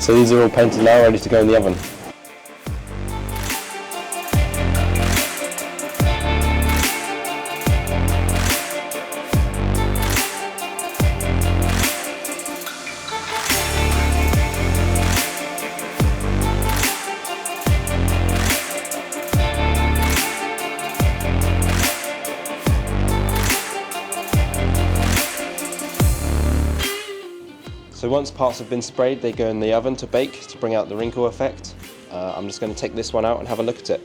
So these are all painted now, ready to go in the oven. So once parts have been sprayed, they go in the oven to bake to bring out the wrinkle effect. I'm just going to take this one out and have a look at it.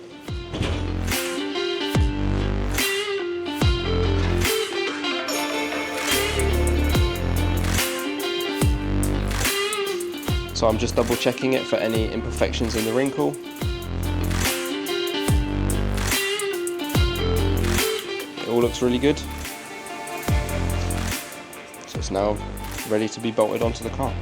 So I'm just double checking it for any imperfections in the wrinkle. It all looks really good. So it's now ready to be bolted onto the car.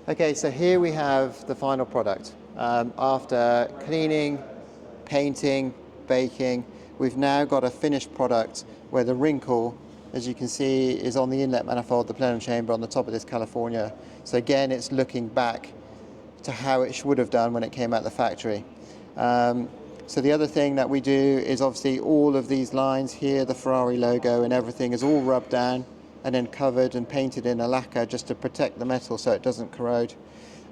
Okay, so here we have the final product. After cleaning, painting, baking, we've now got a finished product where the wrinkle, as you can see, is on the inlet manifold, the plenum chamber on the top of this California. So again, it's looking back to how it would have done when it came out of the factory. So the other thing that we do is obviously all of these lines here, the Ferrari logo and everything is all rubbed down and then covered and painted in a lacquer just to protect the metal so it doesn't corrode.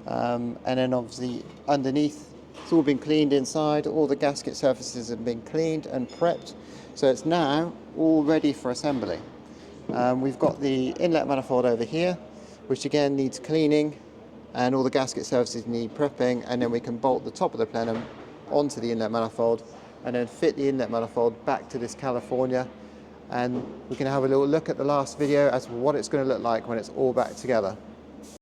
And then obviously underneath, it's all been cleaned inside, all the gasket surfaces have been cleaned and prepped. So it's now all ready for assembly. We've got the inlet manifold over here, which again needs cleaning, and all the gasket surfaces need prepping, and then we can bolt the top of the plenum onto the inlet manifold and then fit the inlet manifold back to this California, and we can have a little look at the last video as to what it's going to look like when it's all back together.